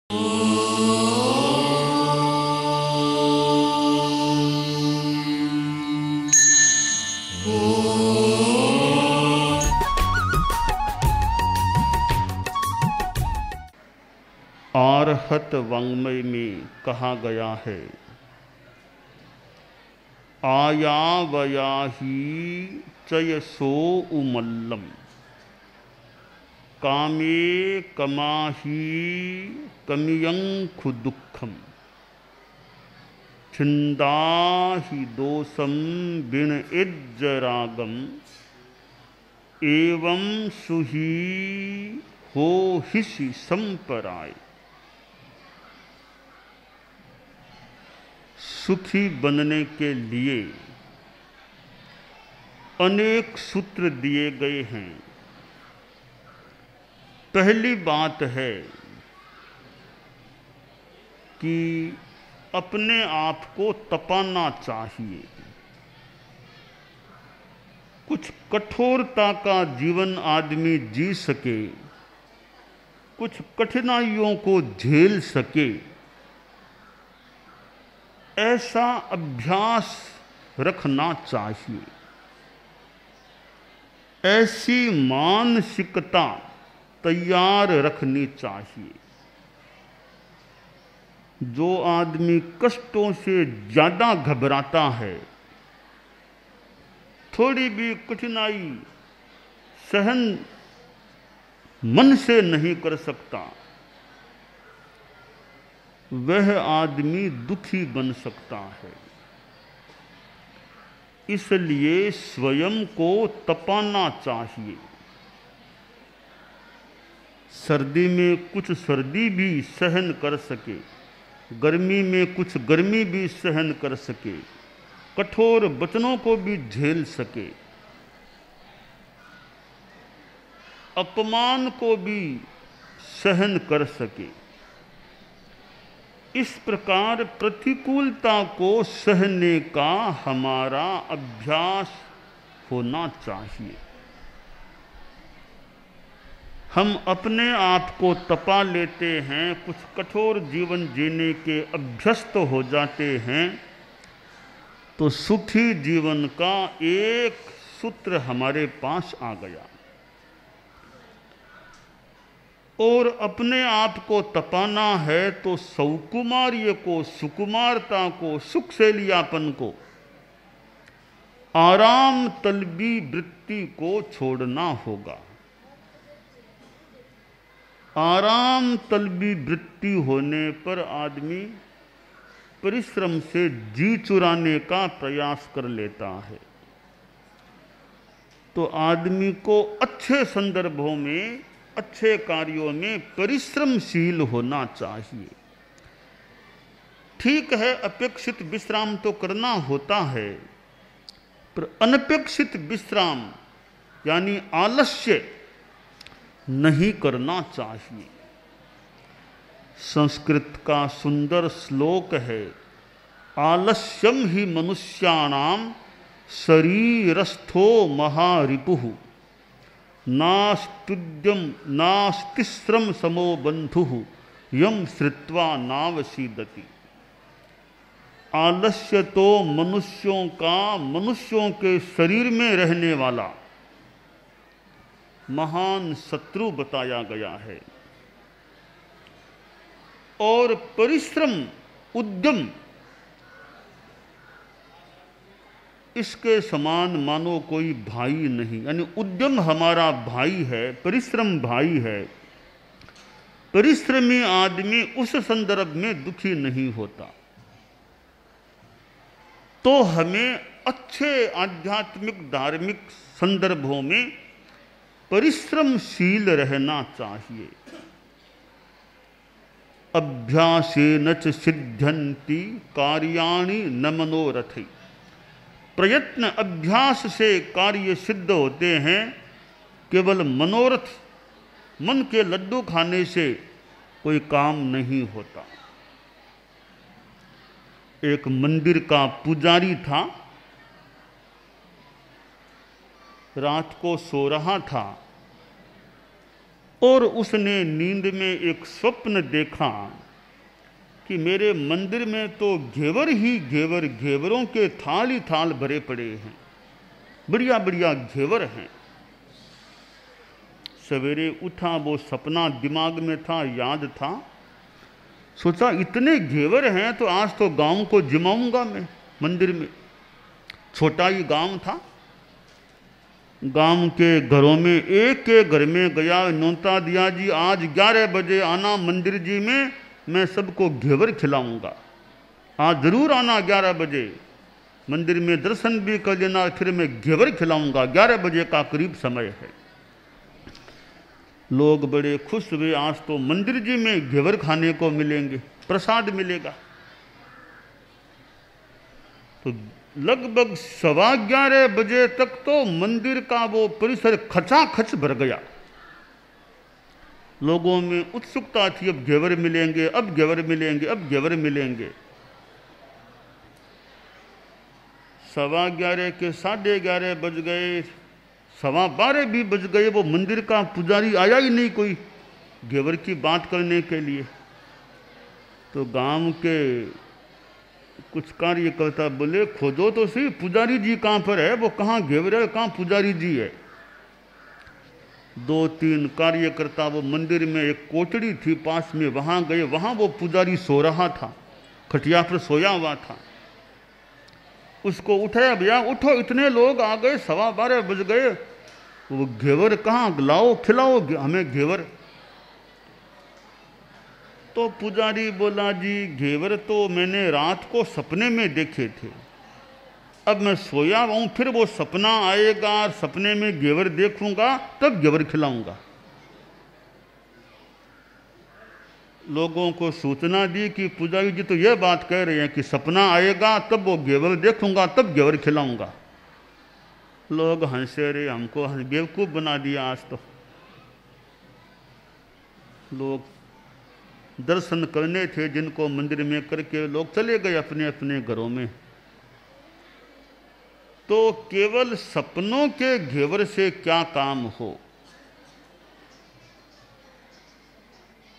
आर्हत वाङ्मय में कहा गया है, आयावया ही चयसो उमल्लम कामे कमाही कमियंखु दुखम छिंदाहि दोषम बिन इज्जरागम एवं सुही हो हिसी संपराय। सुखी बनने के लिए अनेक सूत्र दिए गए हैं। पहली बात है कि अपने आप को तपाना चाहिए। कुछ कठोरता का जीवन आदमी जी सके, कुछ कठिनाइयों को झेल सके, ऐसा अभ्यास रखना चाहिए। ऐसी मानसिकता तैयार रखनी चाहिए। जो आदमी कष्टों से ज्यादा घबराता है, थोड़ी भी कठिनाई सहन मन से नहीं कर सकता, वह आदमी दुखी बन सकता है। इसलिए स्वयं को तपाना चाहिए। सर्दी में कुछ सर्दी भी सहन कर सके, गर्मी में कुछ गर्मी भी सहन कर सके, कठोर वचनों को भी झेल सके, अपमान को भी सहन कर सके। इस प्रकार प्रतिकूलता को सहने का हमारा अभ्यास होना चाहिए। हम अपने आप को तपा लेते हैं, कुछ कठोर जीवन जीने के अभ्यस्त हो जाते हैं, तो सुखी जीवन का एक सूत्र हमारे पास आ गया। और अपने आप को तपाना है तो सौकुमार्य को, सुकुमारता को, सुख शैलियापन को, आराम तलबी वृत्ति को छोड़ना होगा। आराम तलबी वृत्ति होने पर आदमी परिश्रम से जी चुराने का प्रयास कर लेता है। तो आदमी को अच्छे संदर्भों में, अच्छे कार्यों में परिश्रमशील होना चाहिए। ठीक है, अपेक्षित विश्राम तो करना होता है, पर अनपेक्षित विश्राम यानी आलस्य नहीं करना चाहिए। संस्कृत का सुंदर श्लोक है, आलस्यम ही मनुष्याणाम शरीरस्थो महारिपुः नास्तुद्यम नास्तिश्रम समो बंधुः यम श्रुत्वा नावसीदति। आलस्य तो मनुष्यों का, मनुष्यों के शरीर में रहने वाला महान शत्रु बताया गया है। और परिश्रम, उद्यम, इसके समान मानो कोई भाई नहीं। यानी उद्यम हमारा भाई है, परिश्रम भाई है। परिश्रमी आदमी उस संदर्भ में दुखी नहीं होता। तो हमें अच्छे आध्यात्मिक धार्मिक संदर्भों में परिश्रमशील रहना चाहिए। अभ्यासेन च सिद्ध्यन्ति कार्याणि न मनोरथै। प्रयत्न, अभ्यास से कार्य सिद्ध होते हैं, केवल मनोरथ, मन के लड्डू खाने से कोई काम नहीं होता। एक मंदिर का पुजारी था, रात को सो रहा था, और उसने नींद में एक स्वप्न देखा कि मेरे मंदिर में तो घेवर ही घेवर, घेवरों के थाल ही थाल भरे पड़े हैं, बढ़िया बढ़िया घेवर हैं। सवेरे उठा, वो सपना दिमाग में था, याद था, सोचा इतने घेवर हैं तो आज तो गांव को जिमाऊंगा मैं मंदिर में। छोटा ही गांव था, गांव के घरों में एक एक घर में गया, न्योता दिया, जी आज 11 बजे आना मंदिर जी में, मैं सबको घेवर खिलाऊंगा, आज जरूर आना 11 बजे मंदिर में, दर्शन भी कर लेना, फिर मैं घेवर खिलाऊंगा, 11 बजे का करीब समय है। लोग बड़े खुश हुए, आज तो मंदिर जी में घेवर खाने को मिलेंगे, प्रसाद मिलेगा। तो लगभग 11:15 बजे तक तो मंदिर का वो परिसर खचाखच भर गया। लोगों में उत्सुकता थी, अब घेवर मिलेंगे, अब घेवर मिलेंगे, अब घेवर मिलेंगे। 11:15 के 11:30 बज गए, 12:15 भी बज गए, वो मंदिर का पुजारी आया ही नहीं कोई घेवर की बात करने के लिए। तो गांव के कुछ कार्यकर्ता बोले, खोजो तो सही पुजारी जी कहाँ पर है, वो कहाँ घेवर है, कहाँ पुजारी जी है। 2-3 कार्यकर्ता वो मंदिर में एक कोठड़ी थी पास में, वहां गए, वहां वो पुजारी सो रहा था, खटिया पर सोया हुआ था। उसको उठाया, भैया उठो, इतने लोग आ गए, 12:15 बज गए, वो घेवर कहाँ, लाओ खिलाओ हमें घेवर। तो पुजारी बोला, जी घेवर तो मैंने रात को सपने में देखे थे, अब मैं सोया हूं, फिर वो सपना आएगा, सपने में घेवर देखूंगा, तब घेवर खिलाऊंगा। लोगों को सूचना दी कि पुजारी जी तो यह बात कह रहे हैं कि सपना आएगा, तब वो घेवर देखूंगा, तब घेवर खिलाऊंगा। लोग हंसे रहे, हमको बेवकूफ बना दिया आज तो। लोग दर्शन करने थे जिनको मंदिर में करके लोग चले गए अपने अपने घरों में। तो केवल सपनों के घेवर से क्या काम हो,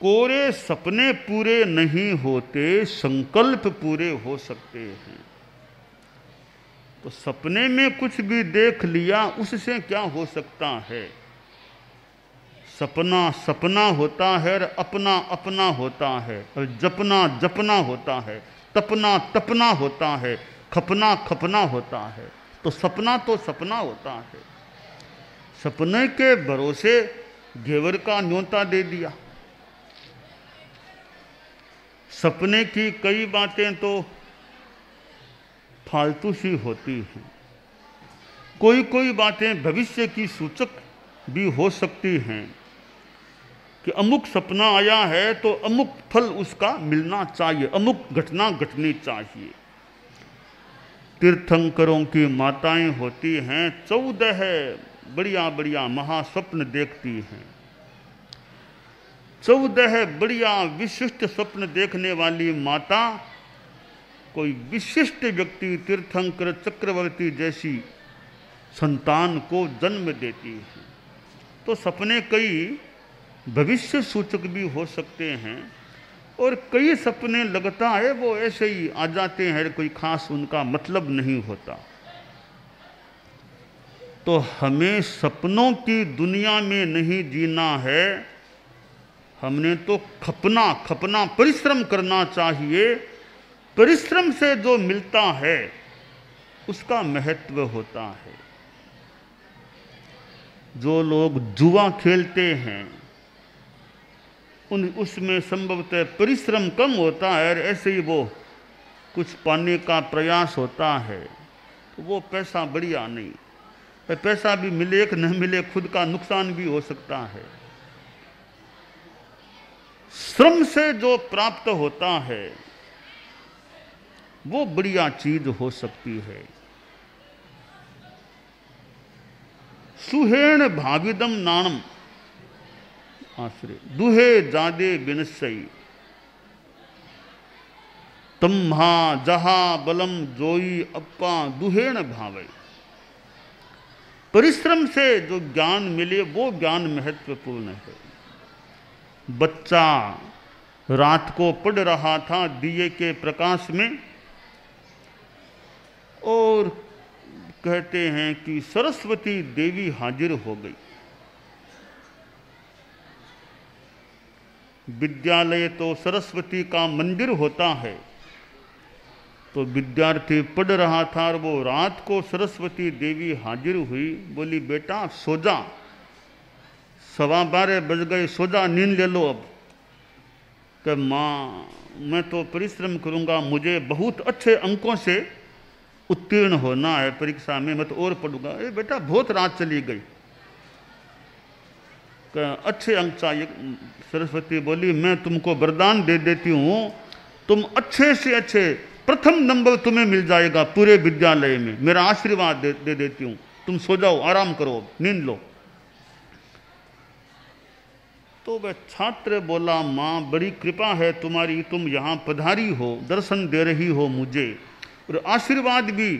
कोरे सपने पूरे नहीं होते, संकल्प पूरे हो सकते हैं। तो सपने में कुछ भी देख लिया, उससे क्या हो सकता है। सपना सपना होता है, और अपना अपना होता है, और जपना जपना होता है, तपना तपना होता है, खपना खपना होता है। तो सपना होता है। सपने के भरोसे घेवर का न्योता दे दिया। सपने की कई बातें तो फालतू सी होती हैं, कोई कोई बातें भविष्य की सूचक भी हो सकती हैं कि अमुक सपना आया है तो अमुक फल उसका मिलना चाहिए, अमुक घटना घटनी चाहिए। तीर्थंकरों की माताएं होती हैं, 14 बढ़िया बढ़िया महास्वप्न देखती हैं। 14 बढ़िया विशिष्ट स्वप्न देखने वाली माता कोई विशिष्ट व्यक्ति, तीर्थंकर चक्रवर्ती जैसी संतान को जन्म देती है। तो सपने कई भविष्य सूचक भी हो सकते हैं, और कई सपने लगता है वो ऐसे ही आ जाते हैं, कोई खास उनका मतलब नहीं होता। तो हमें सपनों की दुनिया में नहीं जीना है, हमने तो खपना खपना परिश्रम करना चाहिए। परिश्रम से जो मिलता है उसका महत्व होता है। जो लोग जुआ खेलते हैं उसमें संभवतः परिश्रम कम होता है, और ऐसे ही वो कुछ पाने का प्रयास होता है, तो वो पैसा बढ़िया नहीं। पैसा भी मिले कि न मिले, खुद का नुकसान भी हो सकता है। श्रम से जो प्राप्त होता है वो बढ़िया चीज हो सकती है। सुहेण भाविदम नाणम आश्रय दुहे जादे बिनसई तम्हा जहा बलम जोई अप्पा दुहेण भावे। परिश्रम से जो ज्ञान मिले वो ज्ञान महत्वपूर्ण है। बच्चा रात को पढ़ रहा था दिए के प्रकाश में, और कहते हैं कि सरस्वती देवी हाजिर हो गई। विद्यालय तो सरस्वती का मंदिर होता है, तो विद्यार्थी पढ़ रहा था और वो रात को सरस्वती देवी हाजिर हुई। बोली बेटा सो जा, 12:15 बज गए, सो जा, नींद ले लो अब। कि माँ मैं तो परिश्रम करूँगा, मुझे बहुत अच्छे अंकों से उत्तीर्ण होना है परीक्षा में, मैं तो और पढ़ूंगा। अरे बेटा बहुत रात चली गई, अच्छे अंक चाहिए। सरस्वती बोली मैं तुमको वरदान दे देती हूँ, तुम अच्छे से अच्छे प्रथम नंबर तुम्हें मिल जाएगा पूरे विद्यालय में, मेरा आशीर्वाद दे देती हूँ। तुम सो जाओ, आराम करो, नींद लो। तो वह छात्र बोला माँ बड़ी कृपा है तुम्हारी, तुम यहाँ पधारी हो, दर्शन दे रही हो मुझे और आशीर्वाद भी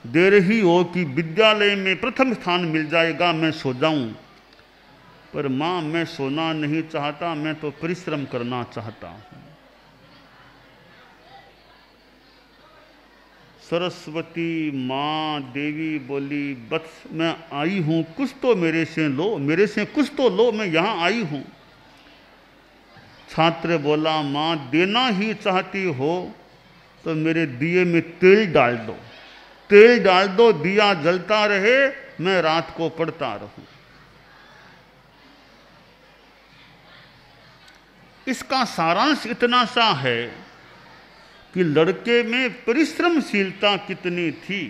दे रही हो कि विद्यालय में प्रथम स्थान मिल जाएगा, मैं सो जाऊं। पर माँ मैं सोना नहीं चाहता, मैं तो परिश्रम करना चाहता हूँ। सरस्वती माँ देवी बोली बस मैं आई हूँ, कुछ तो मेरे से लो, मेरे से कुछ तो लो, मैं यहाँ आई हूँ। छात्र बोला माँ देना ही चाहती हो तो मेरे दिए में तेल डाल दो, तेल डाल दो, दिया जलता रहे, मैं रात को पढ़ता रहूं। इसका सारांश इतना सा है कि लड़के में परिश्रमशीलता कितनी थी।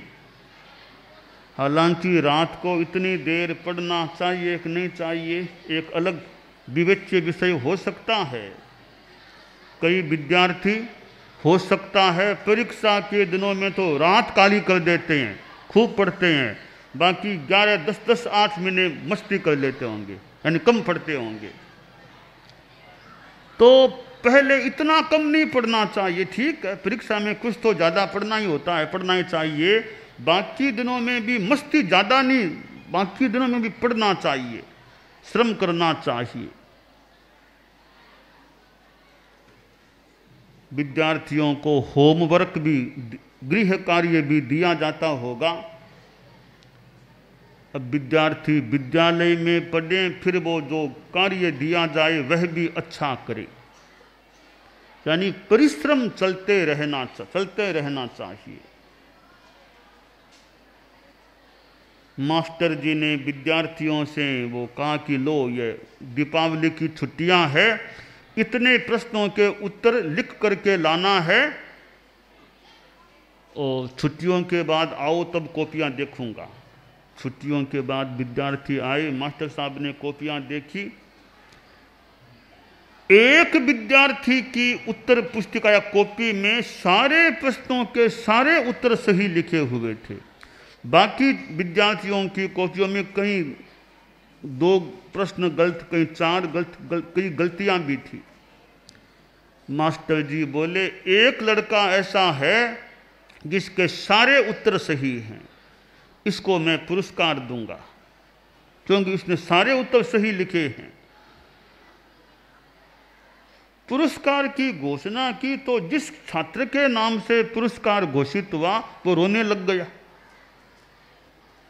हालांकि रात को इतनी देर पढ़ना चाहिए कि नहीं चाहिए एक अलग विवेच्य विषय हो सकता है। कई विद्यार्थी हो सकता है परीक्षा के दिनों में तो रात काली कर देते हैं, खूब पढ़ते हैं, बाकी 11, 10, 10, 8 महीने मस्ती कर लेते होंगे, यानी कम पढ़ते होंगे। तो पहले इतना कम नहीं पढ़ना चाहिए, ठीक है परीक्षा में कुछ तो ज़्यादा पढ़ना ही होता है, पढ़ना ही चाहिए। बाकी दिनों में भी मस्ती ज़्यादा नहीं, बाकी दिनों में भी पढ़ना चाहिए, श्रम करना चाहिए। विद्यार्थियों को होमवर्क भी, गृह कार्य भी दिया जाता होगा। अब विद्यार्थी विद्यालय में पढ़े, फिर वो जो कार्य दिया जाए वह भी अच्छा करे, यानी परिश्रम चलते रहना चाहिए। मास्टर जी ने विद्यार्थियों से वो कहा कि लो ये दीपावली की छुट्टियां है, इतने प्रश्नों के उत्तर लिख करके लाना है और छुट्टियों के बाद आओ तब कॉपियां देखूंगा। छुट्टियों के बाद विद्यार्थी आए, मास्टर साहब ने कॉपियां देखी। एक विद्यार्थी की उत्तर पुस्तिका या कॉपी में सारे प्रश्नों के सारे उत्तर सही लिखे हुए थे। बाकी विद्यार्थियों की कॉपियों में कहीं 2 प्रश्न गलत, कहीं 4 गलत, कई गलतियां भी थी। मास्टर जी बोले एक लड़का ऐसा है जिसके सारे उत्तर सही हैं, इसको मैं पुरस्कार दूंगा क्योंकि उसने सारे उत्तर सही लिखे हैं। पुरस्कार की घोषणा की तो जिस छात्र के नाम से पुरस्कार घोषित हुआ वो रोने लग गया।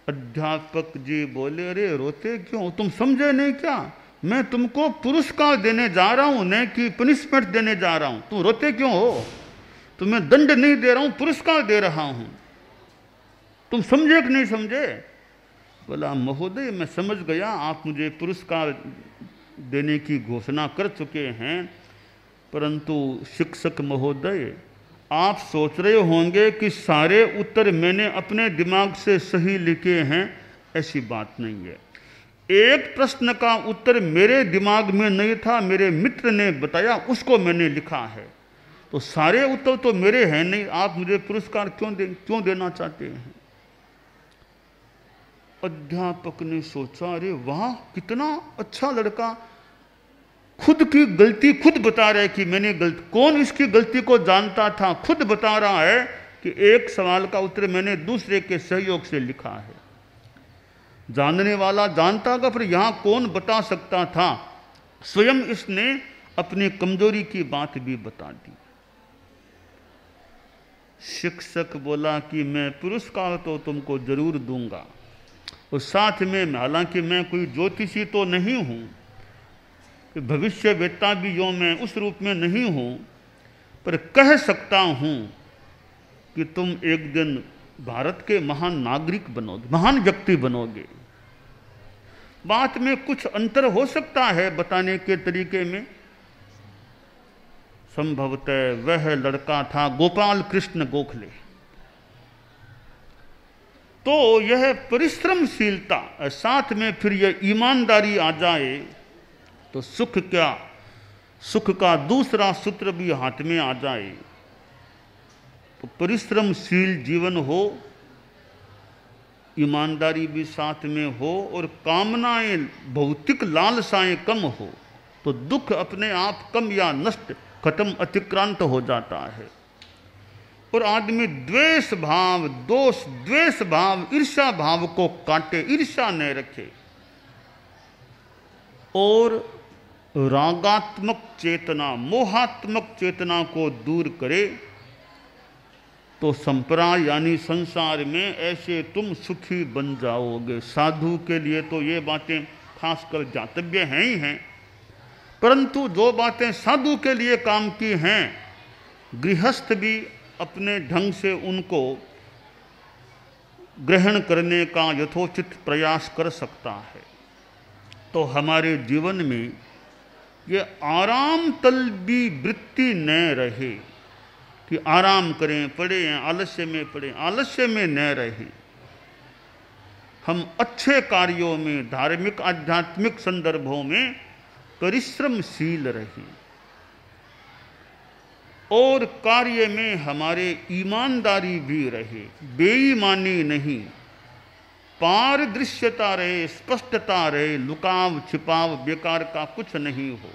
अध्यापक जी बोले अरे रोते क्यों, तुम समझे नहीं क्या, मैं तुमको पुरस्कार देने जा रहा हूं, नहीं कि पनिशमेंट देने जा रहा हूं, तुम रोते क्यों हो, तुम्हें दंड नहीं दे रहा हूं, पुरस्कार दे रहा हूं, तुम समझे कि नहीं समझे। बोला महोदय मैं समझ गया, आप मुझे पुरस्कार देने की घोषणा कर चुके हैं, परंतु शिक्षक महोदय आप सोच रहे होंगे कि सारे उत्तर मैंने अपने दिमाग से सही लिखे हैं, ऐसी बात नहीं है। एक प्रश्न का उत्तर मेरे दिमाग में नहीं था, मेरे मित्र ने बताया, उसको मैंने लिखा है, तो सारे उत्तर तो मेरे हैं नहीं, आप मुझे पुरस्कार क्यों देना चाहते हैं। अध्यापक ने सोचा अरे वाह कितना अच्छा लड़का, खुद की गलती खुद बता रहा है कि मैंने गलती, कौन इसकी गलती को जानता था, खुद बता रहा है कि एक सवाल का उत्तर मैंने दूसरे के सहयोग से लिखा है। जानने वाला जानता होगा, फिर यहाँ कौन बता सकता था स्वयं इसने अपनी कमजोरी की बात भी बता दी। शिक्षक बोला कि मैं पुरस्कार तो तुमको जरूर दूंगा, और साथ में हालांकि मैं कोई ज्योतिषी तो नहीं हूं, कि भविष्यवेत्ता भी यो मैं उस रूप में नहीं हूं, पर कह सकता हूं कि तुम एक दिन भारत के महान नागरिक बनोगे, महान व्यक्ति बनोगे। बात में कुछ अंतर हो सकता है बताने के तरीके में। संभवतः वह लड़का था गोपाल कृष्ण गोखले। तो यह परिश्रमशीलता, साथ में फिर यह ईमानदारी आ जाए तो सुख क्या, सुख का दूसरा सूत्र भी हाथ में आ जाए। तो परिश्रमशील जीवन हो, ईमानदारी भी साथ में हो, और कामनाएं भौतिक लालसाएं कम हो, तो दुख अपने आप कम या नष्ट, खत्म, अतिक्रांत हो जाता है। और आदमी द्वेष भाव, दोष द्वेष भाव, ईर्ष्या भाव को काटे, ईर्ष्या न रखे, और रागात्मक चेतना, मोहात्मक चेतना को दूर करे, तो संप्राय यानी संसार में ऐसे तुम सुखी बन जाओगे। साधु के लिए तो ये बातें खासकर जातव्य हैं ही हैं, परंतु जो बातें साधु के लिए काम की हैं, गृहस्थ भी अपने ढंग से उनको ग्रहण करने का यथोचित प्रयास कर सकता है। तो हमारे जीवन में ये आराम तलबी वृत्ति न रहे कि आराम करें, पड़े हैं, आलस्य में पड़े, आलस्य में न रहे। हम अच्छे कार्यों में, धार्मिक आध्यात्मिक संदर्भों में परिश्रमशील रहे, और कार्य में हमारे ईमानदारी भी रहे, बेईमानी नहीं, पारदृश्यता रहे, स्पष्टता रहे, लुकाव छिपाव बेकार का कुछ नहीं हो।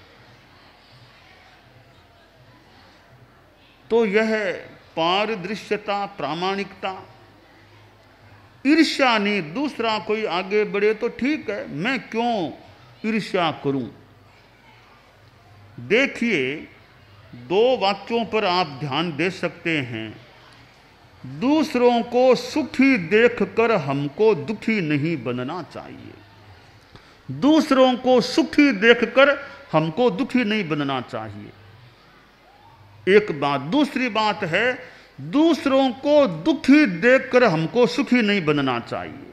तो यह पारदृश्यता, प्रामाणिकता, ईर्ष्या नहीं, दूसरा कोई आगे बढ़े तो ठीक है, मैं क्यों ईर्ष्या करूं। देखिए, दो वाक्यों पर आप ध्यान दे सकते हैं। दूसरों को सुखी देखकर हमको दुखी नहीं बनना चाहिए। दूसरों को सुखी देखकर हमको दुखी नहीं बनना चाहिए, एक बात। दूसरी बात है, दूसरों को दुखी देखकर हमको सुखी नहीं बनना चाहिए।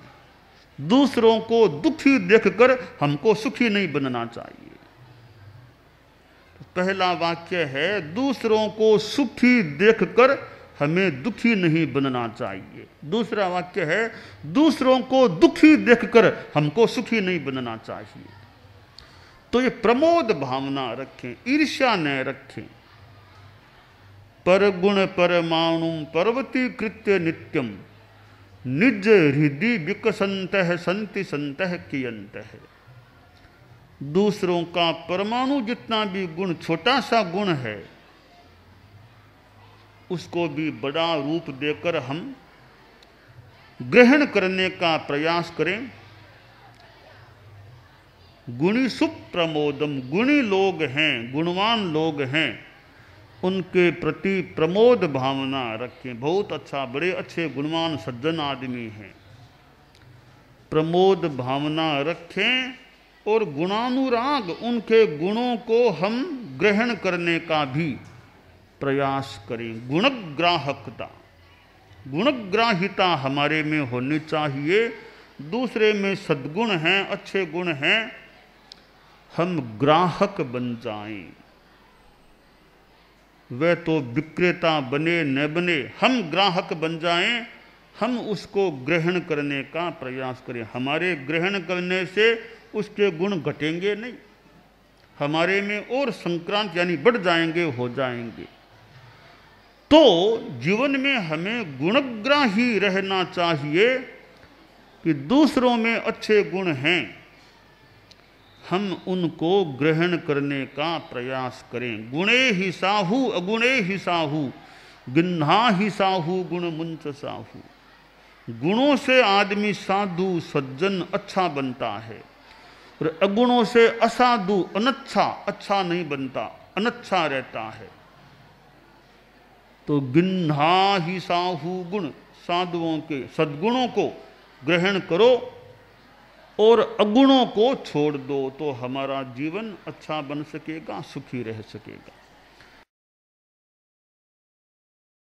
दूसरों को दुखी देखकर हमको सुखी नहीं बनना चाहिए। पहला वाक्य है, दूसरों को सुखी देखकर हमें दुखी नहीं बनना चाहिए। दूसरा वाक्य है, दूसरों को दुखी देखकर हमको सुखी नहीं बनना चाहिए। तो ये प्रमोद भावना रखें, ईर्ष्या न रखें। परगुण परमाणु पर्वतीकृत्य नित्यम निज हृदय विकसंतः संति संतः कियंतः। दूसरों का परमाणु जितना भी गुण, छोटा सा गुण है, उसको भी बड़ा रूप देकर हम ग्रहण करने का प्रयास करें। गुणी सुप्रमोदम, गुणी लोग हैं, गुणवान लोग हैं, उनके प्रति प्रमोद भावना रखें। बहुत अच्छा, बड़े अच्छे गुणवान सज्जन आदमी हैं, प्रमोद भावना रखें, और गुणानुराग, उनके गुणों को हम ग्रहण करने का भी प्रयास करें। गुणग्राहकता, गुणग्राहिता हमारे में होनी चाहिए। दूसरे में सद्गुण हैं, अच्छे गुण हैं, हम ग्राहक बन जाएं। वह तो विक्रेता बने न बने, हम ग्राहक बन जाएं, हम उसको ग्रहण करने का प्रयास करें। हमारे ग्रहण करने से उसके गुण घटेंगे नहीं, हमारे में और संक्रांत यानी बढ़ जाएंगे, हो जाएंगे। तो जीवन में हमें गुणग्राही रहना चाहिए कि दूसरों में अच्छे गुण हैं, हम उनको ग्रहण करने का प्रयास करें। गुणे ही साहू अगुणे ही साहू, गिन्हा ही साहू गुण मुंच साहू। गुणों से आदमी साधु सज्जन अच्छा बनता है, और अगुणों से असाधु अनच्छा अच्छा नहीं बनता, अनच्छा रहता है। तो गिन्हा ही साहु गुण, साधुओं के सद्गुणों को ग्रहण करो और अगुणों को छोड़ दो, तो हमारा जीवन अच्छा बन सकेगा, सुखी रह सकेगा।